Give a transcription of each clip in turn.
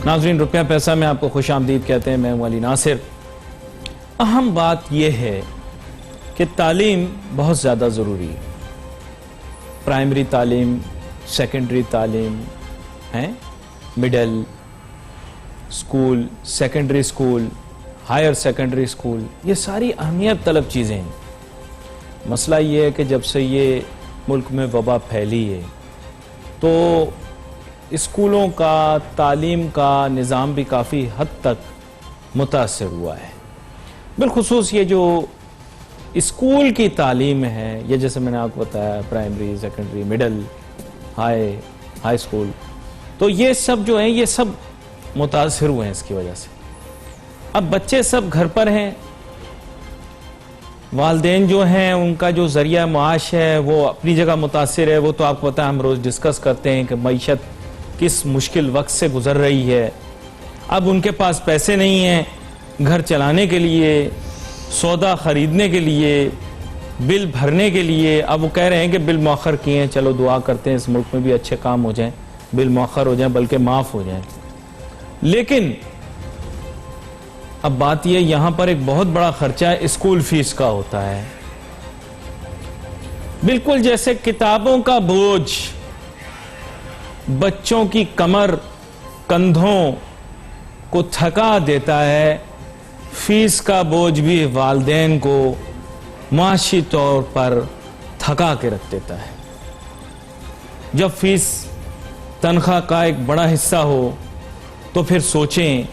नाज़रीन, रुपया पैसा में आपको खुश आमदीद कहते हैं। मैं हूं अली नासिर। अहम बात यह है कि तालीम बहुत ज़्यादा ज़रूरी है। प्राइमरी तालीम, सेकेंडरी तालीम है, middle school, secondary school, higher secondary school, ये सारी अहमियत तलब चीज़ें हैं। मसला ये है कि जब से ये मुल्क में वबा फैली है तो स्कूलों का, तालीम का निज़ाम भी काफ़ी हद तक मुतासर हुआ है। बिलखुसूस ये जो स्कूल की तालीम है, ये जैसे मैंने आपको बताया primary, secondary, middle, high school, तो ये सब जो है ये सब मुतासर हुए हैं इसकी वजह से। अब बच्चे सब घर पर हैं, वालदेन जो हैं उनका जो जरिया माश है वो अपनी जगह मुतासिर है। वो तो आपको पता है, हम रोज़ डिस्कस करते हैं कि मईशत किस मुश्किल वक्त से गुजर रही है। अब उनके पास पैसे नहीं हैं घर चलाने के लिए, सौदा ख़रीदने के लिए, बिल भरने के लिए। अब वो कह रहे हैं कि बिल मौखर किए हैं, चलो दुआ करते हैं इस मुल्क में भी अच्छे काम हो जाएं, बिल मौखर हो जाएं, बल्कि माफ़ हो जाएं। लेकिन अब बात यह, यहां पर एक बहुत बड़ा खर्चा स्कूल फीस का होता है। बिल्कुल जैसे किताबों का बोझ बच्चों की कमर, कंधों को थका देता है, फीस का बोझ भी वालिदैन को माशी तौर पर थका के रख देता है। जब फीस तनख्वाह का एक बड़ा हिस्सा हो तो फिर सोचें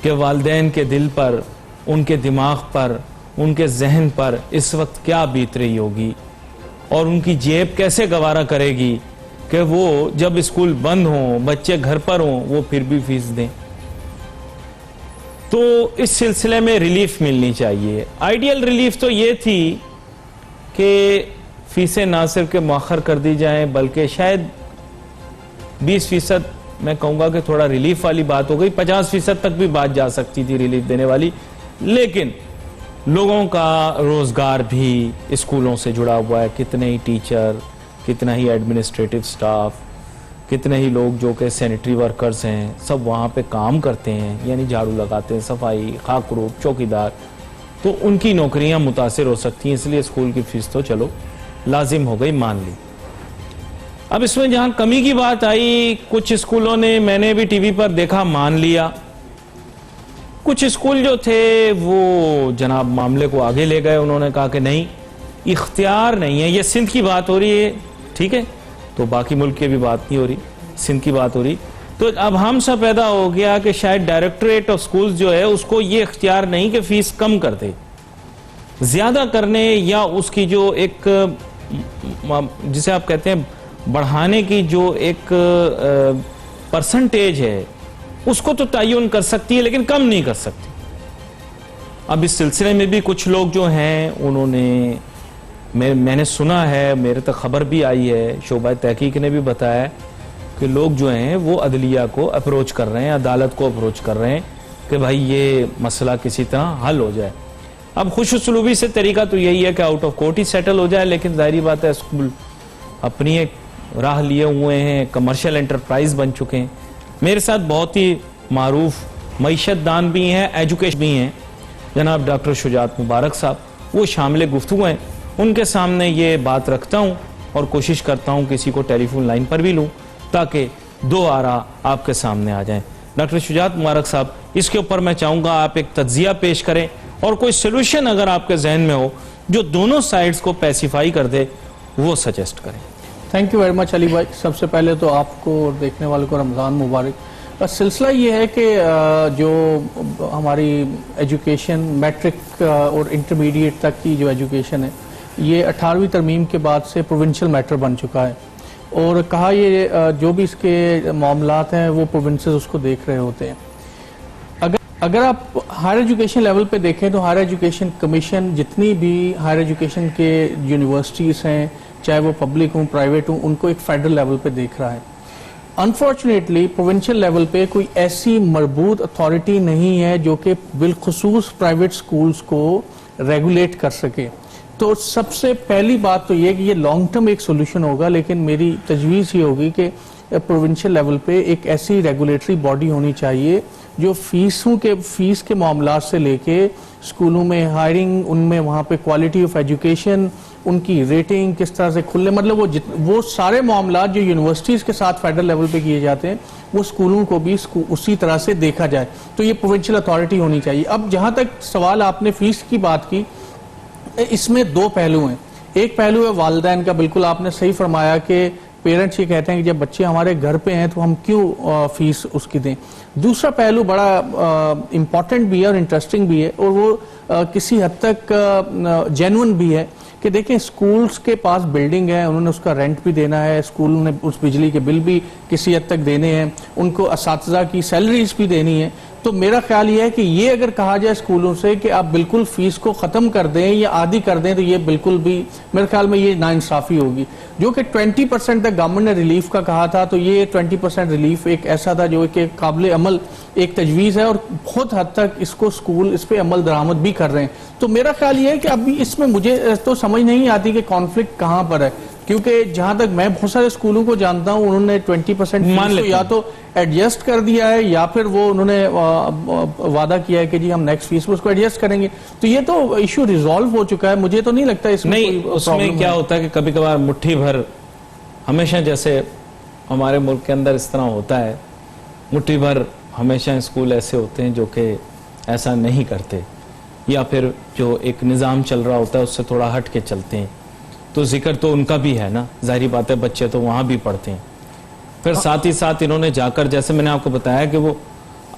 कि वालिदैन के दिल पर, उनके दिमाग पर, उनके जहन पर इस वक्त क्या बीत रही होगी और उनकी जेब कैसे गवारा करेगी कि वो जब स्कूल बंद हों, बच्चे घर पर हों, वो फिर भी फीस दें। तो इस सिलसिले में रिलीफ मिलनी चाहिए। आइडियल रिलीफ तो ये थी कि फीसें ना सिर्फ के मौखर कर दी जाएं, बल्कि शायद 20% मैं कहूँगा कि थोड़ा रिलीफ वाली बात हो गई, 50% तक भी बात जा सकती थी रिलीफ देने वाली। लेकिन लोगों का रोज़गार भी स्कूलों से जुड़ा हुआ है। कितने ही टीचर, कितना ही एडमिनिस्ट्रेटिव स्टाफ, कितने ही लोग जो कि सैनिटरी वर्कर्स हैं, सब वहाँ पे काम करते हैं, यानी झाड़ू लगाते हैं, सफाई, खाकरूब, चौकीदार, तो उनकी नौकरियाँ मुतासिर हो सकती हैं। इसलिए स्कूल की फ़ीस तो चलो लाजिम हो गई, मान ली। अब इसमें जहाँ कमी की बात आई, कुछ स्कूलों ने, मैंने भी टीवी पर देखा, मान लिया। कुछ स्कूल जो थे वो जनाब मामले को आगे ले गए। उन्होंने कहा कि नहीं, इख्तियार नहीं है। ये सिंध की बात हो रही है, ठीक है, तो बाकी मुल्क की भी बात नहीं हो रही, सिंध की बात हो रही। तो अब हम सब पैदा हो गया कि शायद डायरेक्टरेट ऑफ स्कूल्स जो है उसको ये इख्तियार नहीं कि फीस कम कर दे, ज्यादा करने या उसकी जो एक, जिसे आप कहते हैं बढ़ाने की जो एक परसेंटेज है, उसको तो तयन कर सकती है लेकिन कम नहीं कर सकती। अब इस सिलसिले में भी कुछ लोग जो हैं उन्होंने, मैंने सुना है, मेरे तक खबर भी आई है, शोबा तहकीक ने भी बताया कि लोग जो हैं वो अदलिया को अप्रोच कर रहे हैं, अदालत को अप्रोच कर रहे हैं कि भाई ये मसला किसी तरह हल हो जाए। अब खुशउस्लूबी से तरीका तो यही है कि out of court he settle हो जाए, लेकिन जाहिर बात है स्कूल अपनी एक राह लिए हुए हैं, कमर्शियल एंटरप्राइज बन चुके हैं। मेरे साथ बहुत ही मारूफ मईशत दान भी हैं, एजुकेशन भी हैं, जनाब डॉक्टर शुजात मुबारक साहब, वो शामिल गुफ्तगू हैं। उनके सामने ये बात रखता हूँ और कोशिश करता हूँ किसी को टेलीफोन लाइन पर भी लूँ ताकि दो आरा आपके सामने आ जाएं। डॉक्टर शुजात मुबारक साहब, इसके ऊपर मैं चाहूँगा आप एक तज्जिया पेश करें और कोई सोल्यूशन अगर आपके जहन में हो जो दोनों साइड्स को पैसिफाई कर दे, वो सजेस्ट करें। Thank you very much Ali भाई। सबसे पहले तो आपको और देखने वालों को रमज़ान मुबारक। सिलसिला ये है कि जो हमारी एजुकेशन, मैट्रिक और इंटरमीडिएट तक की जो एजुकेशन है, ये 18वीं तरमीम के बाद से प्रोविंशियल मैटर बन चुका है और कहा ये जो भी इसके मामलात हैं वो प्रोविंसेस उसको देख रहे होते हैं। अगर आप हायर एजुकेशन लेवल पे देखें तो हायर एजुकेशन कमीशन जितनी भी हायर एजुकेशन के यूनिवर्सिटीज़ हैं, चाहे वो पब्लिक हों, प्राइवेट हों, उनको एक फेडरल लेवल पे देख रहा है। अनफॉर्चुनेटली प्रोविंशियल लेवल पे कोई ऐसी मरबूत अथॉरिटी नहीं है जो कि बिलखुसूस प्राइवेट स्कूल्स को रेगुलेट कर सके। तो सबसे पहली बात तो ये कि ये लॉन्ग टर्म एक सोल्यूशन होगा, लेकिन मेरी तजवीज़ ये होगी कि प्रोविंशियल लेवल पे एक ऐसी रेगुलेटरी बॉडी होनी चाहिए जो फीस के मामला से लेके स्कूलों में हायरिंग, उनमें वहाँ पे क्वालिटी ऑफ एजुकेशन, उनकी रेटिंग किस तरह से खुलने, मतलब वो सारे मामला जो यूनिवर्सिटीज़ के साथ फेडरल लेवल पे किए जाते हैं वो स्कूलों को भी उसी तरह से देखा जाए। तो ये प्रोविंशियल अथॉरिटी होनी चाहिए। अब जहाँ तक सवाल आपने फीस की बात की, इसमें दो पहलू हैं। एक पहलू है वालिदैन का, बिल्कुल आपने सही फरमाया कि पेरेंट्स ये कहते हैं कि जब बच्चे हमारे घर पे हैं तो हम क्यों फीस उसकी दें। दूसरा पहलू बड़ा इम्पॉर्टेंट भी है और इंटरेस्टिंग भी है, और वो किसी हद तक जेन्युइन भी है कि देखें स्कूल्स के पास बिल्डिंग है, उन्होंने उसका रेंट भी देना है, स्कूल ने उस बिजली के बिल भी किसी हद तक देने हैं, उनको असातिज़ा की सैलरीज भी देनी है। तो मेरा ख्याल ये है कि ये अगर कहा जाए स्कूलों से कि आप बिल्कुल फीस को ख़त्म कर दें या आधी कर दें, तो ये बिल्कुल भी मेरे ख्याल में ये नाइंसाफ़ी होगी। जो कि 20% तक गवर्नमेंट ने रिलीफ का कहा था, तो ये 20% रिलीफ एक ऐसा था जो कि काबिल अमल एक तजवीज़ है, और बहुत हद तक इसको स्कूल इस पर अमल दरामद भी कर रहे हैं। तो मेरा ख्याल ये है कि अभी इसमें मुझे तो समझ नहीं आती कि कॉन्फ्लिक्ट कहाँ पर है, क्योंकि जहां तक मैं बहुत सारे स्कूलों को जानता हूं उन्होंने 20% फीस या तो एडजस्ट कर दिया है या फिर वो उन्होंने वादा किया है कि जी हम नेक्स्ट फीस में उसको एडजस्ट करेंगे। तो ये तो इशू रिजॉल्व हो चुका है, मुझे तो नहीं लगता इसमें नहीं। उसमें क्या होता है कि कभी कभार मुट्ठी भर, हमेशा जैसे हमारे मुल्क के अंदर इस तरह होता है, मुट्ठी भर हमेशा स्कूल ऐसे होते हैं जो कि ऐसा नहीं करते, या फिर जो एक निज़ाम चल रहा होता है उससे थोड़ा हट के चलते हैं। तो जिक्र तो उनका भी है ना, जाहिर बात है बच्चे तो वहाँ भी पढ़ते हैं। फिर साथ ही साथ इन्होंने जाकर, जैसे मैंने आपको बताया कि वो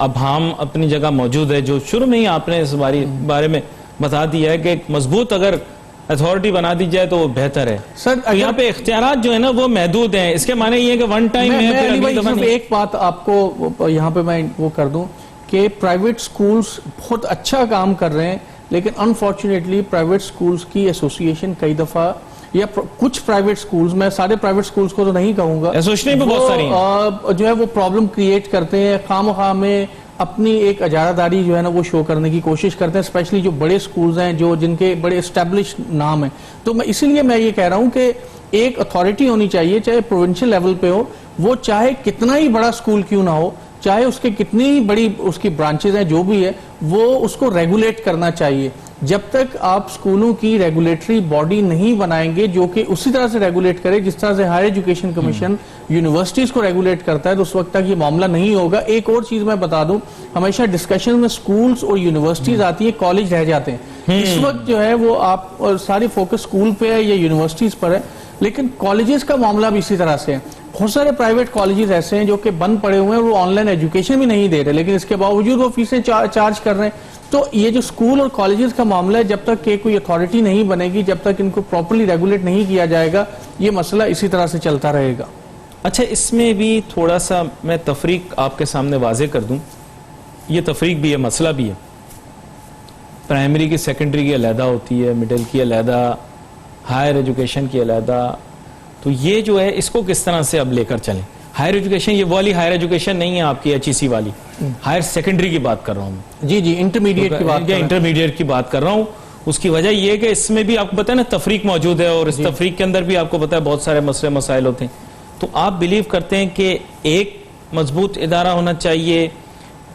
अब हम अपनी जगह मौजूद है, जो शुरू में ही आपने इस बारे में बता दिया है कि एक मजबूत अगर अथॉरिटी बना दी जाए तो वो बेहतर है। सर यहाँ पे इख्तियारात जो है ना वो महदूद हैं, इसके माने ये है कि वन टाइम मैं एक बात आपको यहाँ पे मैं वो कर दूं कि प्राइवेट स्कूल्स बहुत अच्छा काम कर रहे हैं, लेकिन अनफॉर्चुनेटली प्राइवेट स्कूल्स की एसोसिएशन कई दफा या कुछ प्राइवेट स्कूल्स, मैं सारे प्राइवेट स्कूल्स को तो नहीं कहूंगा, एसोसिएशन भी बहुत सारी हैं, जो है वो प्रॉब्लम क्रिएट करते हैं, खामखा में अपनी एक अजारादारी जो है ना वो शो करने की कोशिश करते हैं, स्पेशली जो बड़े स्कूल्स हैं जो जिनके बड़े एस्टेब्लिश नाम हैं। तो मैं इसीलिए मैं ये कह रहा हूं कि एक अथॉरिटी होनी चाहिए, चाहे प्रोविंशियल लेवल पे हो, वो चाहे कितना ही बड़ा स्कूल क्यों ना हो, चाहे उसके कितनी ही बड़ी उसकी ब्रांचेज हैं, जो भी है, वो उसको रेगुलेट करना चाहिए। जब तक आप स्कूलों की रेगुलेटरी बॉडी नहीं बनाएंगे जो कि उसी तरह से रेगुलेट करे जिस तरह से हायर एजुकेशन कमीशन यूनिवर्सिटीज को रेगुलेट करता है, तो उस वक्त तक ये मामला नहीं होगा। एक और चीज मैं बता दूं, हमेशा डिस्कशन में स्कूल्स और यूनिवर्सिटीज आती है, कॉलेज रह जाते हैं। इस वक्त जो है वो आप सारी फोकस स्कूल पे है या यूनिवर्सिटीज पर है, लेकिन कॉलेजेस का मामला भी इसी तरह से है। बहुत सारे प्राइवेट कॉलेजेस ऐसे हैं जो कि बंद पड़े हुए हैं, वो ऑनलाइन एजुकेशन भी नहीं दे रहे, लेकिन इसके बावजूद वो फीसें चार्ज कर रहे हैं। तो ये जो स्कूल और कॉलेजेस का मामला है, जब तक कि कोई अथॉरिटी नहीं बनेगी, जब तक इनको प्रॉपर्ली रेगुलेट नहीं किया जाएगा, ये मसला इसी तरह से चलता रहेगा। अच्छा, इसमें भी थोड़ा सा मैं तफरीक आपके सामने वाजे कर दूं, ये तफरीक भी है, मसला भी है। प्राइमरी की, सेकेंडरी की अलहदा होती है, मिडिल की अलहदा, हायर एजुकेशन की अलहदा। तो ये जो है इसको किस तरह से अब लेकर चलें? हायर एजुकेशन, ये वाली हायर एजुकेशन नहीं है आपकी HEC वाली, हायर सेकेंडरी की बात कर रहा हूँ। जी, इंटरमीडिएट की बात, इंटरमीडिएट की बात कर रहा हूँ। उसकी वजह यह है कि इसमें भी आपको पता है ना तफरीक मौजूद है, और इस तफरीक के अंदर भी आपको पता है बहुत सारे मसले मसाइल होते हैं। तो आप बिलीव करते हैं कि एक मजबूत इदारा होना चाहिए,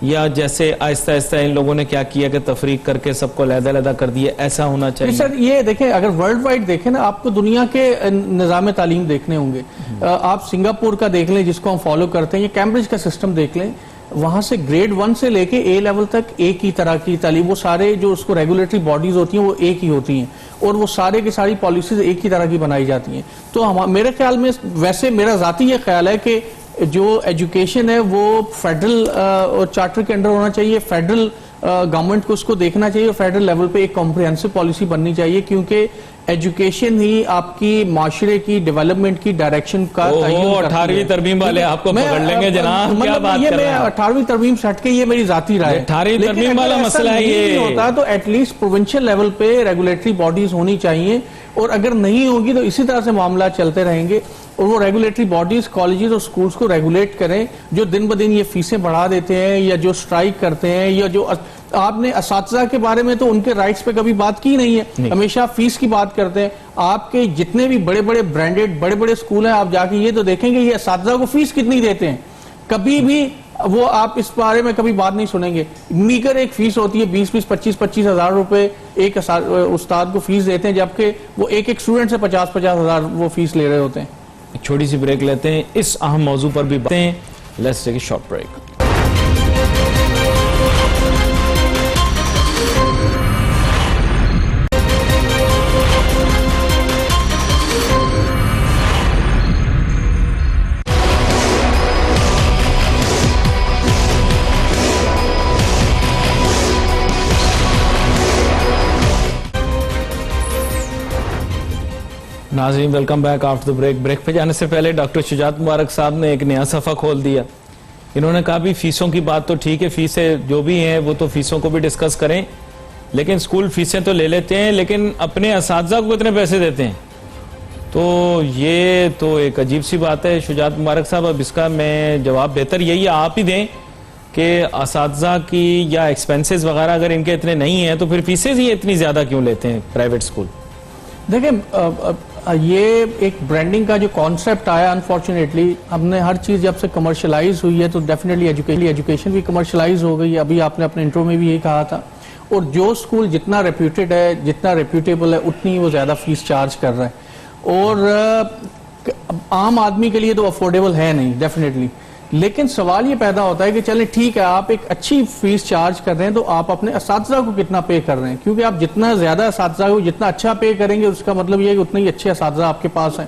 या जैसे आहिस्ता आहिस्ता इन लोगों ने क्या किया कि तफरीक करके सबको अलग-अलग कर दिया, ऐसा होना चाहिए? सर ये देखें, अगर वर्ल्ड वाइड देखें ना, आपको दुनिया के निज़ाम तालीम देखने होंगे। आप सिंगापुर का देख लें जिसको हम फॉलो करते हैं, या कैम्ब्रिज का सिस्टम देख लें, वहां से ग्रेड 1 से लेके A लेवल तक एक ही तरह की तालीम, वो सारे जो उसको रेगुलेटरी बॉडीज होती हैं वो एक ही होती हैं, और वो सारे की सारी पॉलिसीज एक ही तरह की बनाई जाती हैं। तो मेरे ख्याल में, वैसे मेरा जाती ये ख्याल है कि जो एजुकेशन है वो फेडरल चार्टर के अंडर होना चाहिए, फेडरल गवर्नमेंट को उसको देखना चाहिए, और फेडरल लेवल पे एक कॉम्प्रिहेंसिव पॉलिसी बननी चाहिए, क्योंकि एजुकेशन ही आपकी माशरे की डेवलपमेंट की डायरेक्शन का 18वीं तरमीम वाले आपको पकड़ लेंगे जनाब, क्या बात कर रहे हैं? 18वीं तरमीम से हट के ये मेरी जाती राय है, 18वीं तरमीम वाला मसला है ये होता, तो एटलीस्ट प्रोविंशियल लेवल पे रेगुलेटरी बॉडीज होनी चाहिए, और अगर नहीं होगी तो इसी तरह से मामला चलते रहेंगे, और वो रेगुलेटरी बॉडीज कॉलेजेस और स्कूल्स को रेगुलेट करें। जो दिन ब दिन ये फीसें बढ़ा देते हैं, या जो स्ट्राइक करते हैं, या जो आपने असातिज़ा के बारे में तो उनके राइट्स पे कभी बात की नहीं है, हमेशा फीस की बात करते हैं। आपके जितने भी बड़े बड़े ब्रांडेड बड़े बड़े स्कूल हैं, आप जाके ये तो देखेंगे ये असातिज़ा को फीस कितनी देते हैं, कभी भी वो आप इस बारे में कभी बात नहीं सुनेंगे। मीगर एक फीस होती है 20-20, 25-25 हजार रुपए एक उस्ताद को फीस देते हैं, जबकि वो एक स्टूडेंट से 50-50 हजार वो फीस ले रहे होते हैं। एक छोटी सी ब्रेक लेते हैं, इस अहम मौजू पर भी बातें हैं। Let's take a short break. नाज़रीन welcome back after the break. Break पे जाने से पहले डॉक्टर शुजात मुबारक साहब ने एक नया सफ़ा खोल दिया। इन्होंने कहा भी फीसों की बात तो ठीक है, फीसें जो भी हैं वो तो फीसों को भी डिस्कस करें, लेकिन स्कूल फीसें तो ले लेते हैं, लेकिन अपने असातिज़ा को कितने पैसे देते हैं। तो ये तो एक अजीब सी बात है। शुजात मुबारक साहब, अब इसका मैं जवाब बेहतर यही आप ही दें कि असातिज़ा की या एक्सपेंसेस वगैरह अगर इनके इतने नहीं हैं तो फिर फीसें ही इतनी ज़्यादा क्यों लेते हैं प्राइवेट स्कूल। देखिए ये एक ब्रांडिंग का जो कॉन्सेप्ट आया, अनफॉर्चुनेटली हमने हर चीज़ जब से कमर्शलाइज हुई है तो डेफिनेटली एजुकेशन भी कमर्शलाइज हो गई है। अभी आपने अपने इंट्रो में भी यही कहा था। और जो स्कूल जितना रेप्यूटेड है, जितना रेप्यूटेबल है, उतनी वो ज़्यादा फीस चार्ज कर रहा है। और आम आदमी के लिए तो अफोर्डेबल है नहीं डेफिनेटली। लेकिन सवाल ये पैदा होता है कि चलें ठीक है, आप एक अच्छी फीस चार्ज कर रहे हैं तो आप अपने असातिज़ा को कितना पे कर रहे हैं, क्योंकि आप जितना ज्यादा असातिज़ा को जितना अच्छा पे करेंगे उसका मतलब ये है कि उतने ही अच्छे असातिज़ा आपके पास हैं।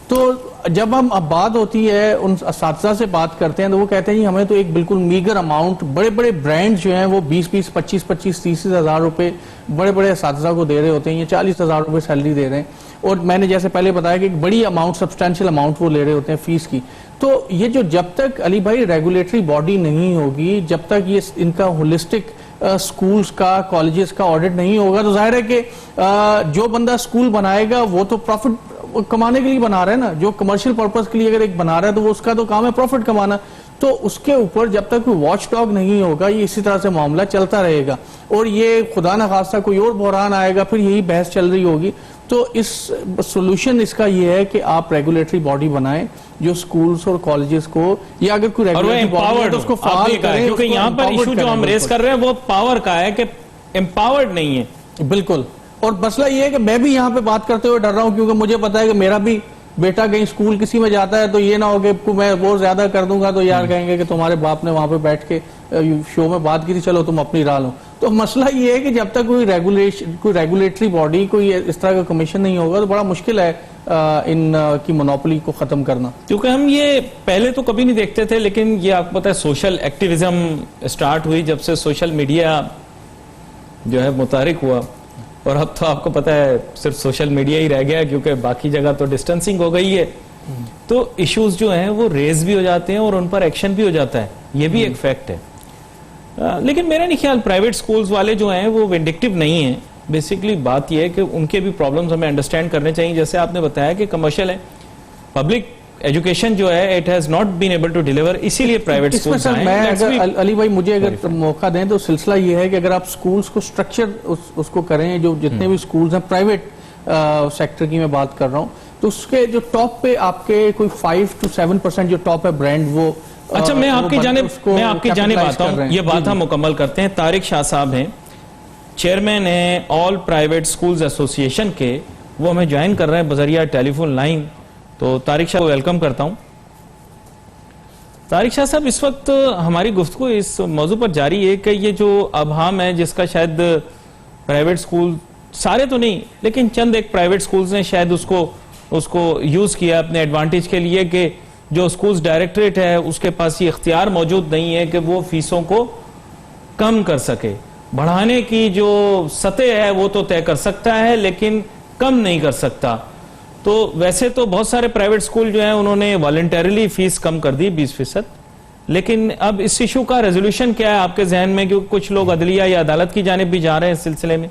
तो जब हम अब बात होती है उन असातिज़ा से बात करते हैं तो वो कहते हैं जी हमें तो एक बिल्कुल मीगर अमाउंट, बड़े बड़े ब्रांड जो हैं वो 20-20, 25-25, 30 हजार रुपए बड़े बड़े असातिज़ा को दे रहे होते हैं, ये 40 हजार रुपए सैलरी दे रहे हैं। और मैंने जैसे पहले बताया कि एक बड़ी अमाउंट, सब्सटेंशियल अमाउंट वो ले रहे होते हैं फीस की। तो ये जो जब तक अली भाई रेगुलेटरी बॉडी नहीं होगी, जब तक ये इनका होलिस्टिक स्कूल्स का, कॉलेजेस का ऑडिट नहीं होगा, तो जाहिर है कि जो बंदा स्कूल बनाएगा वो तो प्रॉफिट कमाने के लिए बना रहा है ना। जो कमर्शियल पर्पस के लिए अगर एक बना रहा है तो वो उसका तो काम है प्रॉफिट कमाना। तो उसके ऊपर जब तक कोई वॉच डॉग नहीं होगा ये इसी तरह से मामला चलता रहेगा। और ये खुदा न खास्ता कोई और बहरान आएगा, फिर यही बहस चल रही होगी। तो इस सोल्यूशन इसका ये है कि आप रेगुलेटरी बॉडी बनाएं जो स्कूल्स और कॉलेजेस को, या अगर कोई रेगुलेटरी बॉडी है तो उसको फाल करें। क्योंकि यहाँ पर इशू जो हम रेस कर रहे हैं वो पावर का है कि एम्पावर्ड नहीं है। बिल्कुल। और मसला ये है कि मैं भी यहाँ पे बात करते हुए डर रहा हूँ, क्योंकि मुझे पता है कि मेरा भी बेटा कहीं स्कूल किसी में जाता है तो ये ना हो कि मैं वो ज्यादा कर दूंगा तो यार कहेंगे कि तुम्हारे बाप ने वहां पे बैठ के शो में बात की थी, चलो तुम अपनी राह लो। तो मसला ये है कि जब तक कोई रेगुलेटरी बॉडी, कोई इस तरह का कमीशन नहीं होगा तो बड़ा मुश्किल है इन की मोनोपोली को खत्म करना। क्योंकि हम ये पहले तो कभी नहीं देखते थे, लेकिन ये आपको पता है सोशल एक्टिविज्म स्टार्ट हुई जब से सोशल मीडिया जो है मुतारिक हुआ। और अब तो आपको पता है सिर्फ सोशल मीडिया ही रह गया, क्योंकि बाकी जगह तो डिस्टेंसिंग हो गई है। तो इश्यूज जो हैं वो रेज भी हो जाते हैं और उन पर एक्शन भी हो जाता है, ये भी एक फैक्ट है। लेकिन मेरा नहीं ख्याल प्राइवेट स्कूल्स वाले जो हैं वो विंडिक्टिव नहीं है। बेसिकली बात यह है कि उनके भी प्रॉब्लम्स हमें अंडरस्टैंड करने चाहिए। जैसे आपने बताया कि कमर्शियल है, पब्लिक एजुकेशन जो है it has not been able to deliver, इसीलिए प्राइवेट स्कूल्स आए। मैं अगर अली भाई मुझे अगर मौका दें तो सिलसिला ये है कि अगर आप स्कूल्स को स्ट्रक्चर उसको करें, जो जितने भी स्कूल्स हैं प्राइवेट सेक्टर की मैं बात कर रहा हूँ, तो उसके जो टॉप पे आपके कोई 5 to 7% जो टॉप है ब्रांड वो। अच्छा, मैं आपकी जानिब आता हूँ, ये बात हम मुकम्मल करते हैं। तारिक शाह साहब हैं, चेयरमैन हैं ऑल प्राइवेट स्कूल्स एसोसिएशन के, वो हमें ज्वाइन कर रहे हैं बजरिया टेलीफोन लाइन। तो तारिक शाह को वेलकम करता हूं। तारिक शाह साहब, इस वक्त हमारी गुफ्तगू इस मौजू पर जारी है कि ये जो अभाम है जिसका शायद प्राइवेट स्कूल, सारे तो नहीं लेकिन चंद एक प्राइवेट स्कूल्स ने शायद उसको यूज किया अपने एडवांटेज के लिए, कि जो स्कूल्स डायरेक्टरेट है उसके पास ये इख्तियार मौजूद नहीं है कि वो फीसों को कम कर सके। बढ़ाने की जो सतह है वो तो तय कर सकता है लेकिन कम नहीं कर सकता। तो वैसे तो बहुत सारे प्राइवेट स्कूल जो हैं उन्होंने वॉलंटरीली फीस कम कर दी 20%, लेकिन अब इस इशू का रेजोल्यूशन क्या है आपके जहन में, क्योंकि कुछ लोग अदलिया या अदालत की जानिब भी जा रहे हैं इस सिलसिले में।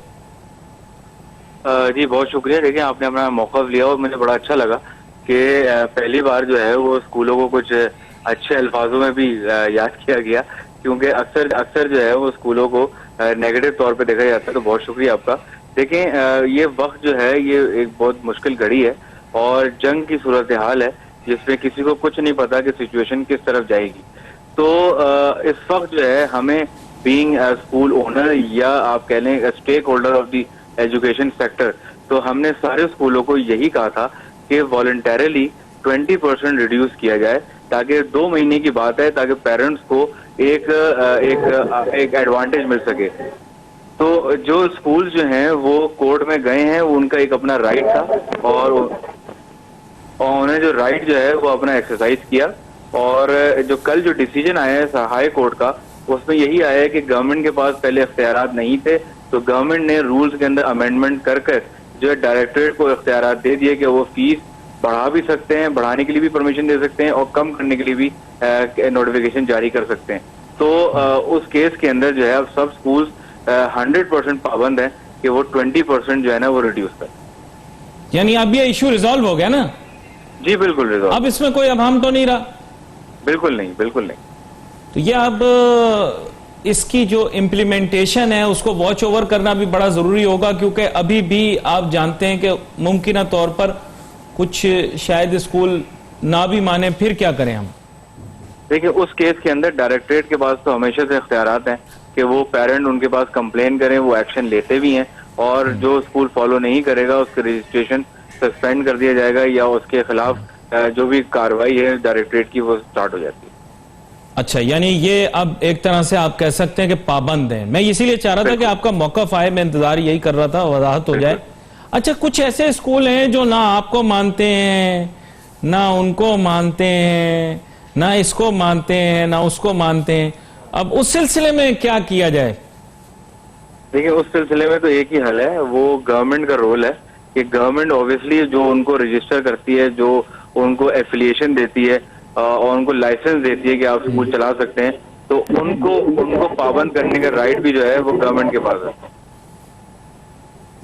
जी बहुत शुक्रिया। देखिए आपने अपना मौक़िफ़ लिया और मुझे बड़ा अच्छा लगा कि पहली बार जो है वो स्कूलों को कुछ अच्छे अल्फाजों में भी याद किया गया क्योंकि अक्सर अक्सर जो है वो स्कूलों को नेगेटिव तौर पे देखा जाता है। तो बहुत शुक्रिया आपका। देखें, ये वक्त जो है ये एक बहुत मुश्किल घड़ी है और जंग की सूरत हाल है जिसमें किसी को कुछ नहीं पता कि सिचुएशन किस तरफ जाएगी। तो इस वक्त जो है हमें बीइंग स्कूल ओनर या आप कह लें stakeholder of the education sector, तो हमने सारे स्कूलों को यही कहा था कि वॉलंटरली 20% रिड्यूस किया जाए, ताकि 2 महीने की बात है, ताकि पेरेंट्स को एक एडवांटेज मिल सके। तो जो स्कूल जो हैं वो कोर्ट में गए हैं, वो उनका एक अपना राइट था और उन्हें जो राइट जो है वो अपना एक्सरसाइज किया। और जो कल जो डिसीजन आया है हाई कोर्ट का, उसमें यही आया है कि गवर्नमेंट के पास पहले इख्तियारात नहीं थे, तो गवर्नमेंट ने रूल्स के अंदर अमेंडमेंट कर जो है डायरेक्टरेट को इख्तियारात दे दिए कि वो फीस बढ़ा भी सकते हैं, बढ़ाने के लिए भी परमिशन दे सकते हैं और कम करने के लिए भी नोटिफिकेशन जारी कर सकते हैं। तो उस केस के अंदर जो है अब सब स्कूल 100% पाबंद है कि वो 20% जो है ना वो रिड्यूस कर। यानी अब ये इशू रिजॉल्व हो गया ना? जी बिल्कुल रिजॉल्व। अब इसमें कोई अभाम तो नहीं रहा? बिल्कुल नहीं, बिल्कुल नहीं। तो ये अब इसकी जो इम्प्लीमेंटेशन है उसको वॉच ओवर करना भी बड़ा जरूरी होगा, क्योंकि अभी भी आप जानते हैं कि मुमकिन तौर पर कुछ शायद स्कूल ना भी माने, फिर क्या करें हम? देखिए, उस केस के अंदर डायरेक्टरेट के पास तो हमेशा से इख्तियारात हैं कि वो पेरेंट उनके पास कंप्लेन करें, वो एक्शन लेते भी हैं और जो स्कूल फॉलो नहीं करेगा उसके रजिस्ट्रेशन सस्पेंड कर दिया जाएगा या उसके खिलाफ जो भी कार्रवाई है डायरेक्टरेट की वो स्टार्ट हो जाती है। अच्छा, यानी ये अब एक तरह से आप कह सकते हैं कि पाबंद है। मैं इसीलिए चाह रहा था कि आपका मौक़िफ़ आए, मैं इंतजार यही कर रहा था, वजाहत हो जाए। अच्छा, कुछ ऐसे स्कूल हैं जो ना आपको मानते हैं, ना उनको मानते हैं, ना इसको मानते हैं, ना उसको मानते हैं। अब उस सिलसिले में क्या किया जाए? देखिए, उस सिलसिले में तो एक ही हल है, वो गवर्नमेंट का रोल है कि गवर्नमेंट ऑब्वियसली जो उनको रजिस्टर करती है, जो उनको एफिलिएशन देती है और उनको लाइसेंस देती है कि आप स्कूल चला सकते हैं, तो उनको पाबंद करने का राइट भी जो है वो गवर्नमेंट के पास है।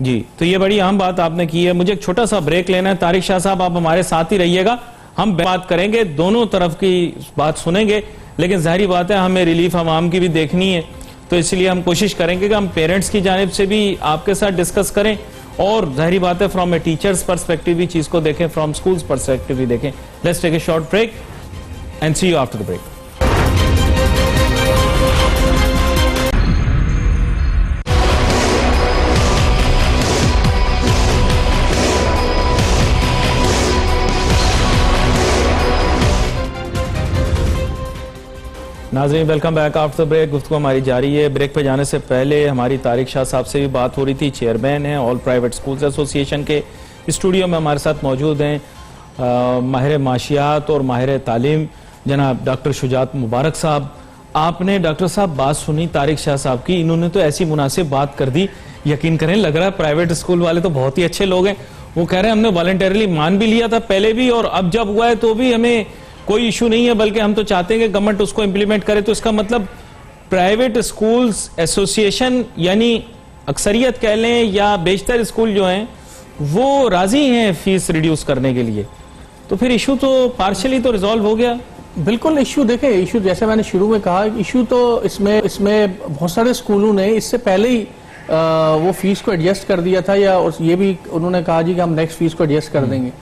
जी, तो ये बड़ी अहम बात आपने की है। मुझे एक छोटा सा ब्रेक लेना है। तारिक शाह साहब, आप हमारे साथ ही रहिएगा, हम बात करेंगे, दोनों तरफ की बात सुनेंगे, लेकिन जाहिर बात है हमें रिलीफ आवाम की भी देखनी है, तो इसलिए हम कोशिश करेंगे कि हम पेरेंट्स की जानिब से भी आपके साथ डिस्कस करें और जाहिर बात है फ्रॉम ए टीचर्स पर्सपेक्टिव भी चीज को देखें, फ्रॉम स्कूल्स पर्सपेक्टिव भी देखें। Let's take a short break and see you after the break. नाज़रीन, वेलकम बैक आफ्टर ब्रेक। गुफ्तगू हमारी जारी है। ब्रेक पे जाने से पहले हमारी तारिक शाह साहब से भी बात हो रही थी, चेयरमैन हैं ऑल प्राइवेट स्कूल्स एसोसिएशन के। स्टूडियो में हमारे साथ मौजूद हैं माहिर माशियात और माहिर तालीम जनाब डॉक्टर शुजात मुबारक साहब। आपने डॉक्टर साहब बात सुनी तारिक शाह साहब की, इन्होंने तो ऐसी मुनासिब बात कर दी, यकीन करें लग रहा है प्राइवेट स्कूल वाले तो बहुत ही अच्छे लोग हैं। वो कह रहे हैं हमने वॉलंटरली मान भी लिया था पहले भी, और अब जब हुआ है तो भी हमें कोई इशू नहीं है, बल्कि हम तो चाहते हैं कि गवर्नमेंट उसको इंप्लीमेंट करे। तो इसका मतलब प्राइवेट स्कूल्स एसोसिएशन यानी अक्सरियत कह लें या बेशतर स्कूल जो हैं वो राजी हैं फीस रिड्यूस करने के लिए, तो फिर इशू तो पार्शियली तो रिजॉल्व हो गया। बिल्कुल इशू देखें, इशू जैसे मैंने शुरू में कहा, इशू तो इसमें बहुत सारे स्कूलों ने इससे पहले ही वो फीस को एडजस्ट कर दिया था, या ये भी उन्होंने कहा जी कि हम नेक्स्ट फीस को एडजस्ट कर देंगे।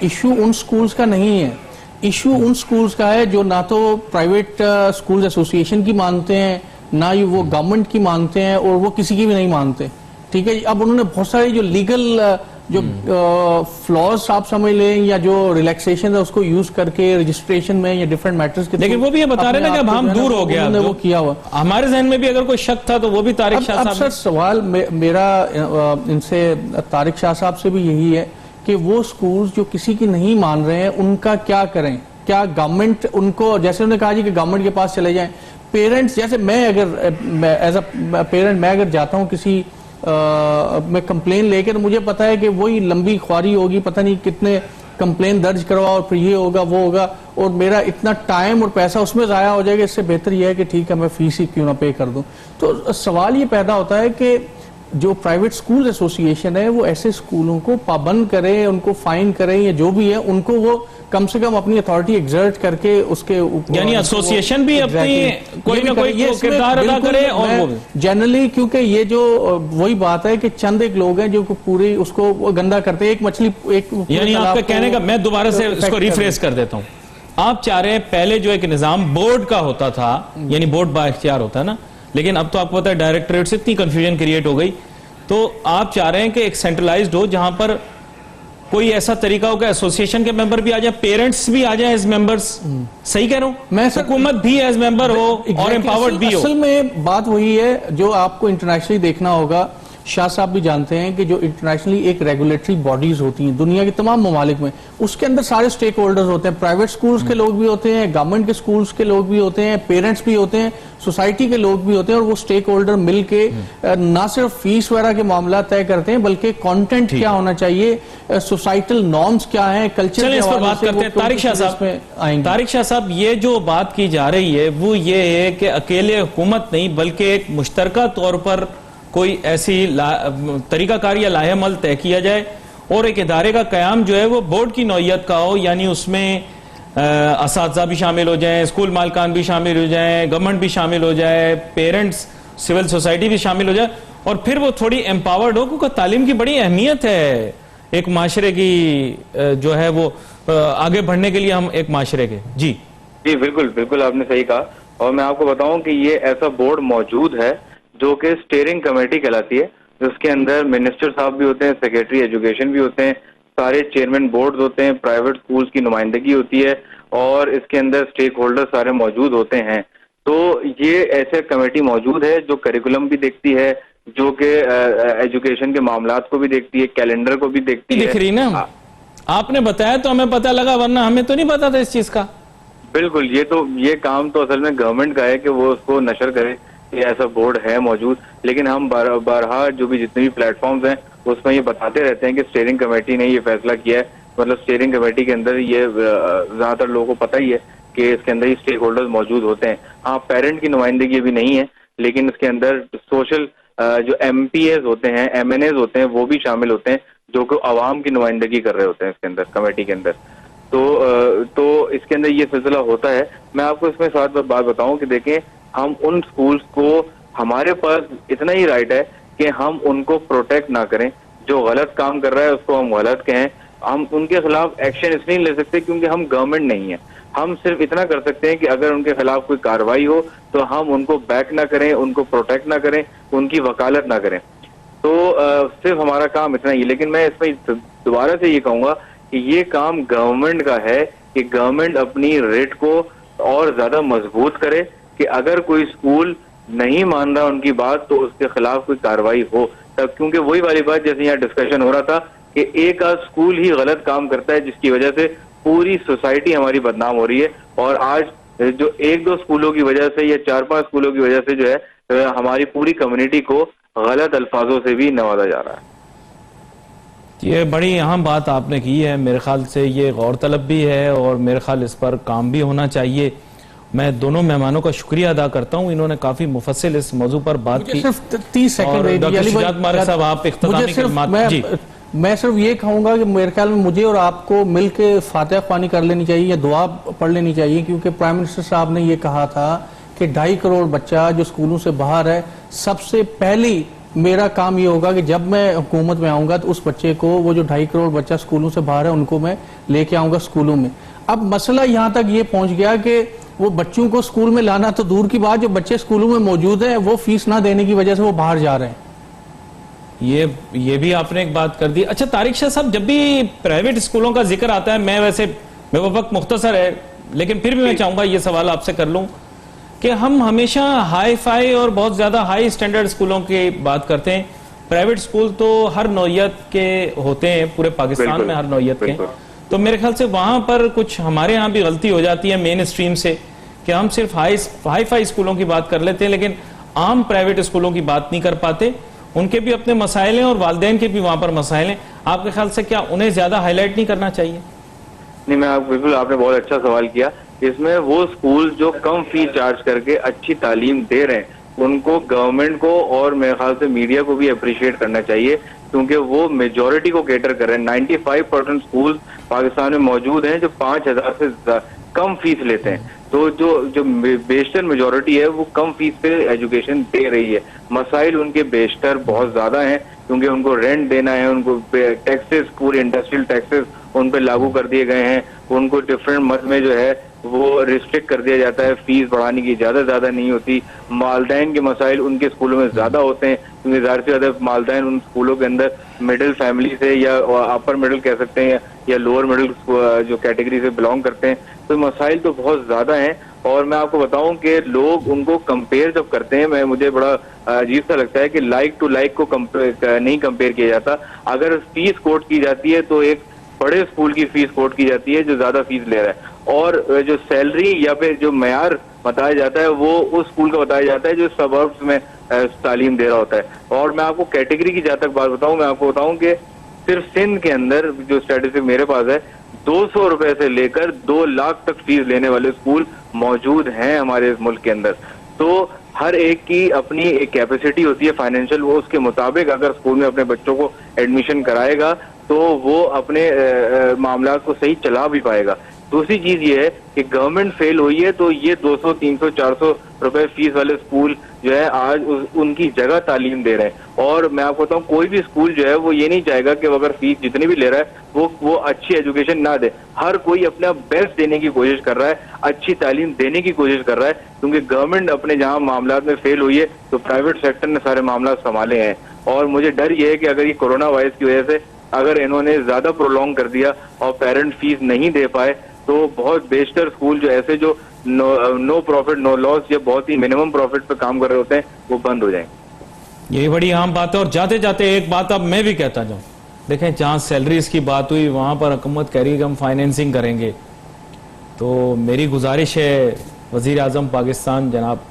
इशू उन स्कूल्स का नहीं है, इशू उन स्कूल्स का है जो ना तो प्राइवेट स्कूल्स एसोसिएशन की मानते हैं, ना ही वो गवर्नमेंट की मानते हैं, और वो किसी की भी नहीं मानते। ठीक है, अब उन्होंने बहुत सारे जो लीगल जो फ्लॉज आप समझ लें या जो रिलैक्सेशन है उसको यूज करके रजिस्ट्रेशन में या डिफरेंट मैटर्स के, लेकिन वो भी ये बता रहे ना कि अब हम दूर हो गया, वो किया हुआ। हमारे जहन में भी अगर कोई शक था तो वो भी तारिक शाह साहब। सर सवाल मेरा इनसे तारिक शाह साहब से भी यही है कि वो स्कूल्स जो किसी की नहीं मान रहे हैं उनका क्या करें? क्या गवर्नमेंट उनको, जैसे उन्होंने कहा जी कि गवर्नमेंट के पास चले जाएं, पेरेंट्स जैसे मैं एज अ पेरेंट मैं अगर जाता हूं किसी मैं कंप्लेन लेकर, तो मुझे पता है कि वही लंबी ख्वारी होगी, पता नहीं कितने कंप्लेन दर्ज करवाओ और फिर ये होगा वो होगा, और मेरा इतना टाइम और पैसा उसमें ज़ाया हो जाएगा। इससे बेहतर यह है कि ठीक है मैं फीस ही क्यों ना पे कर दूं। तो सवाल ये पैदा होता है कि जो प्राइवेट स्कूल एसोसिएशन है वो ऐसे स्कूलों को पाबंद करे, उनको फाइन करे या जो भी है, उनको वो कम से कम अपनी अथॉरिटी एग्जर्ट करके उसके ऊपर, यानी एसोसिएशन भी अपनी कोई ना कोई किरदार अदा करे। और जनरली क्योंकि ये जो वही बात है कि चंद एक लोग हैं जो पूरी उसको गंदा करते हैं, एक मछली एक, यानी आपका कहने का, मैं दोबारा से इसको रिफ्रेश कर देता हूं, आप चाह रहे हैं पहले जो एक निजाम बोर्ड का होता था, यानी बोर्ड बाइख्तियार होता है ना, लेकिन अब तो आपको पता है डायरेक्टरेट से इतनी कंफ्यूजन क्रिएट हो गई, तो आप चाह रहे हैं कि एक सेंट्रलाइज्ड हो जहां पर कोई ऐसा तरीका हो कि एसोसिएशन के मेंबर भी आ जाए, पेरेंट्स भी आ जाए एज मेंबर्स। सही कह रहा हूं मैं? हुकूमत भी एज मेंबर हो और एम्पावर्ड भी हो। असल में बात वही है जो आपको इंटरनेशनली देखना होगा, शाह साहब भी जानते हैं कि जो इंटरनेशनली एक रेगुलेटरी बॉडीज होती हैं दुनिया के तमाम ममालिक में, उसके अंदर सारे स्टेक होल्डर्स होते हैं, प्राइवेट स्कूल्स के लोग भी होते हैं, गवर्नमेंट के स्कूल्स के लोग भी होते हैं, पेरेंट्स भी होते हैं, सोसाइटी के लोग भी होते हैं, और वो स्टेक होल्डर मिलके ना सिर्फ फीस वगैरह के मामला तय करते हैं बल्कि कंटेंट क्या होना चाहिए, सोसाइटल नॉर्म्स क्या है, कल्चर इस पर बात करते हैं। तारिक शाह साहब, तारिक शाह साहब, ये जो बात की जा रही है वो ये है कि अकेले हुकूमत नहीं बल्कि एक मुश्तरका तौर पर कोई ऐसी तरीकाकार या लाहेमल तय किया जाए और एक इदारे का कयाम जो है वो बोर्ड की नौयत का हो, यानी उसमें असातिज़ा भी शामिल हो जाएं, स्कूल मालकान भी शामिल हो जाएं, गवर्नमेंट भी शामिल हो जाए, पेरेंट्स, सिविल सोसाइटी भी शामिल हो जाए, और फिर वो थोड़ी एम्पावर्ड हो, क्योंकि तालीम की बड़ी अहमियत है एक माशरे की, जो है वो आगे बढ़ने के लिए, हम एक माशरे के। जी जी बिल्कुल बिल्कुल, आपने सही कहा। और मैं आपको बताऊं कि ये ऐसा बोर्ड मौजूद है जो कि स्टीयरिंग कमेटी कहलाती है, जिसके अंदर मिनिस्टर साहब भी होते हैं, सेक्रेटरी एजुकेशन भी होते हैं, सारे चेयरमैन बोर्ड होते हैं, प्राइवेट स्कूल्स की नुमाइंदगी होती है, और इसके अंदर स्टेक होल्डर सारे मौजूद होते हैं। तो ये ऐसे कमेटी मौजूद है जो करिकुलम भी देखती है, जो कि एजुकेशन के मामलात को भी देखती है, कैलेंडर को भी देखती है। दिख रही ना, आपने बताया तो हमें पता लगा, वरना हमें तो नहीं पता था इस चीज का। बिल्कुल, ये काम तो असल में गवर्नमेंट का है कि वो उसको नशर करे कि ऐसा बोर्ड है मौजूद, लेकिन हम बारहा जो भी जितने भी प्लेटफॉर्म्स हैं उसमें ये बताते रहते हैं कि स्टीयरिंग कमेटी ने ये फैसला किया है। मतलब स्टीयरिंग कमेटी के अंदर ये ज्यादातर लोगों को पता ही है कि इसके अंदर ही स्टेक होल्डर्स मौजूद होते हैं। हाँ, पेरेंट की नुमाइंदगी भी नहीं है, लेकिन इसके अंदर सोशल जो MPAs होते हैं, MNAs होते हैं, वो भी शामिल होते हैं, जो कि अवाम की नुमाइंदगी कर रहे होते हैं इसके अंदर, कमेटी के अंदर। तो इसके अंदर ये सिलसिला होता है। मैं आपको इसमें साथ बात बताऊं कि देखें, हम उन स्कूल्स को, हमारे पास इतना ही राइट है कि हम उनको प्रोटेक्ट ना करें। जो गलत काम कर रहा है उसको हम गलत कहें, हम उनके खिलाफ एक्शन इसलिए नहीं ले सकते क्योंकि हम गवर्नमेंट नहीं है। हम सिर्फ इतना कर सकते हैं कि अगर उनके खिलाफ कोई कार्रवाई हो तो हम उनको बैक ना करें, उनको प्रोटेक्ट ना करें, उनकी वकालत ना करें। तो सिर्फ हमारा काम इतना ही। लेकिन मैं इसमें दोबारा से ये कहूंगा कि ये काम गवर्नमेंट का है कि गवर्नमेंट अपनी रेट को और ज्यादा मजबूत करे कि अगर कोई स्कूल नहीं मान रहा उनकी बात तो उसके खिलाफ कोई कार्रवाई हो तब। क्योंकि वही वाली बात जैसे यहाँ डिस्कशन हो रहा था कि एक आध स्कूल ही गलत काम करता है जिसकी वजह से पूरी सोसाइटी हमारी बदनाम हो रही है, और आज जो एक दो स्कूलों की वजह से या 4-5 स्कूलों की वजह से जो है हमारी पूरी कम्युनिटी को गलत अल्फाजों से भी नवाजा जा रहा है। ये बड़ी अहम बात आपने की है, मेरे ख्याल से ये गौरतलब भी है और मेरे ख्याल इस पर काम भी होना चाहिए। मैं दोनों मेहमानों का शुक्रिया अदा करता हूं, इन्होंने काफी मुफस्सिल इस मौजू पर बात की। सिर्फ 30 सेकंड डॉक्टर शुजात मालिक साहब, आप इख्तितामी कलमात। जी, मैं सिर्फ ये कहूंगा कि मेरे ख्याल में मुझे और आपको मिल के फातिहा ख्वानी कर लेनी चाहिए या दुआ पढ़ लेनी चाहिए, क्योंकि प्राइम मिनिस्टर साहब ने ये कहा था कि 2.5 करोड़ बच्चा जो स्कूलों से बाहर है, सबसे पहली मेरा काम ये होगा कि जब मैं हुकूमत में आऊंगा तो उस बच्चे को, वो जो 2.5 करोड़ बच्चा स्कूलों से बाहर है, उनको मैं लेके आऊंगा स्कूलों में। अब मसला यहाँ तक ये पहुंच गया कि वो बच्चों को स्कूल में लाना तो दूर की बात, जो बच्चे स्कूलों में मौजूद हैं वो फीस ना देने की वजह से वो बाहर जा रहे हैं। ये भी आपने एक बात कर दी। अच्छा तारिक शाह साहब, जब भी प्राइवेट स्कूलों का जिक्र आता है, मैं वो वक्त मुख्तसर है लेकिन फिर भी मैं चाहूंगा ये सवाल आपसे कर लूं कि हम हमेशा हाई फाई और बहुत ज्यादा हाई स्टैंडर्ड स्कूलों की बात करते हैं। प्राइवेट स्कूल तो हर नौयत के होते हैं, पूरे पाकिस्तान में हर नौयत के। तो मेरे ख्याल से वहां पर कुछ हमारे यहाँ भी गलती हो जाती है मेन स्ट्रीम से, कि हम सिर्फ हाई फाई स्कूलों की बात कर लेते हैं लेकिन आम प्राइवेट स्कूलों की बात नहीं कर पाते। उनके भी अपने मसाइल हैं और वालिदैन के भी वहां पर मसाइल हैं। आपके ख्याल से क्या उन्हें ज्यादा हाईलाइट नहीं करना चाहिए? नहीं, बिल्कुल आपने बहुत अच्छा सवाल किया। इसमें वो स्कूल जो कम फीस चार्ज करके अच्छी तालीम दे रहे हैं, उनको गवर्नमेंट को और मेरे ख्याल से मीडिया को भी अप्रिशिएट करना चाहिए, क्योंकि वो मेजॉरिटी को केटर कर रहे हैं। 95% स्कूल पाकिस्तान में मौजूद हैं जो 5,000 से कम फीस लेते हैं। तो जो बेशतर मेजॉरिटी है वो कम फीस पे एजुकेशन दे रही है। मसाइल उनके बेशतर बहुत ज्यादा हैं, क्योंकि उनको रेंट देना है, उनको टैक्सेस, पूरे इंडस्ट्रियल टैक्सेस उन पे लागू कर दिए गए हैं, उनको डिफरेंट मद में जो है वो रिस्ट्रिक्ट कर दिया जाता है, फीस बढ़ाने की इजाजत ज्यादा नहीं होती। मालदाइन के मसाइल उनके स्कूलों में ज्यादा होते हैं, क्योंकि ज्यादा से ज्यादा मालदाइन उन स्कूलों के अंदर मिडिल फैमिली से या अपर मिडिल कह सकते हैं या लोअर मिडिल जो कैटेगरी से बिलोंग करते हैं। तो मसाइल तो बहुत ज्यादा हैं। और मैं आपको बताऊं कि लोग उनको कंपेयर जब करते हैं, मुझे बड़ा अजीब सा लगता है कि लाइक टू लाइक को नहीं कंपेयर किया जाता। अगर फीस कोट की जाती है तो एक बड़े स्कूल की फीस कोट की जाती है जो ज्यादा फीस ले रहा है, और जो सैलरी या फिर जो मेयार बताया जाता है वो उस स्कूल का बताया जाता है जो सबर्ब्स में तालीम दे रहा होता है। और मैं आपको कैटेगरी की जहाँ तक बात बताऊं, मैं आपको बताऊं कि सिर्फ सिंध के अंदर जो स्टैटिस्टिक मेरे पास है, 200 रुपए से लेकर 2 लाख तक फीस लेने वाले स्कूल मौजूद हैं हमारे मुल्क के अंदर। तो हर एक की अपनी एक कैपेसिटी होती है फाइनेंशियल, वो उसके मुताबिक अगर स्कूल में अपने बच्चों को एडमिशन कराएगा तो वो अपने मामला को सही चला भी पाएगा। दूसरी चीज ये है कि गवर्नमेंट फेल हुई है तो ये 200, 300, 400 रुपए फीस वाले स्कूल जो है आज उनकी जगह तालीम दे रहे हैं। और मैं आपको बताऊं, कोई भी स्कूल जो है वो ये नहीं चाहेगा कि अगर फीस जितनी भी ले रहा है वो अच्छी एजुकेशन ना दे। हर कोई अपना बेस्ट देने की कोशिश कर रहा है, अच्छी तालीम देने की कोशिश कर रहा है, क्योंकि गवर्नमेंट अपने जहां मामला में फेल हुई है तो प्राइवेट सेक्टर ने सारे मामला संभाले हैं। और मुझे डर ये है कि अगर ये कोरोना वायरस की वजह से अगर इन्होंने ज्यादा प्रोलॉन्ग कर दिया और पेरेंट फीस नहीं दे पाए तो बहुत बेशतर स्कूल जो ऐसे जो नो प्रॉफिट नो लॉस या बहुत ही मिनिमम प्रॉफिट पे काम कर रहे होते हैं वो बंद हो जाएंगे। यही बड़ी आम बात है। और जाते जाते एक बात अब मैं भी कहता जाऊं, देखें जहां सैलरीज की बात हुई वहां पर हुकूमत कह रही है कि हम फाइनेंसिंग करेंगे, तो मेरी गुजारिश है वजीर आजम पाकिस्तान जनाब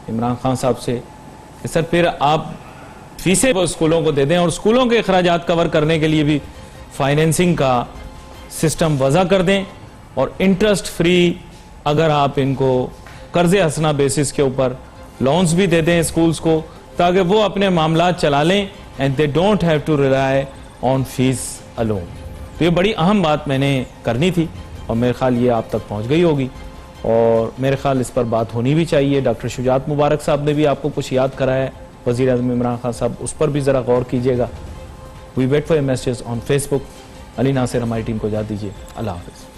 इमरान खान साहब से कि सर फिर आप फीसें स्कूलों को दे दें और स्कूलों के अखराजात कवर करने के लिए भी फाइनेंसिंग का सिस्टम वज़ा कर दें, और इंटरेस्ट फ्री अगर आप इनको कर्ज हसना बेसिस के ऊपर लोन्स भी दे दें स्कूल्स को, ताकि वो अपने मामला चला लें and they don't have to rely on fees alone. तो ये बड़ी अहम बात मैंने करनी थी और मेरे ख्याल ये आप तक पहुंच गई होगी, और मेरे ख्याल इस पर बात होनी भी चाहिए। डॉक्टर शुजात मुबारक साहब ने भी आपको कुछ याद कराया है, वज़ीर आज़म इमरान खान साहब, उस पर भी ज़रा गौर कीजिएगा। We wait for your messages on Facebook. Ali Nasir हमारी टीम को इजाज़त दीजिए। अल्लाह हाफ़िज़।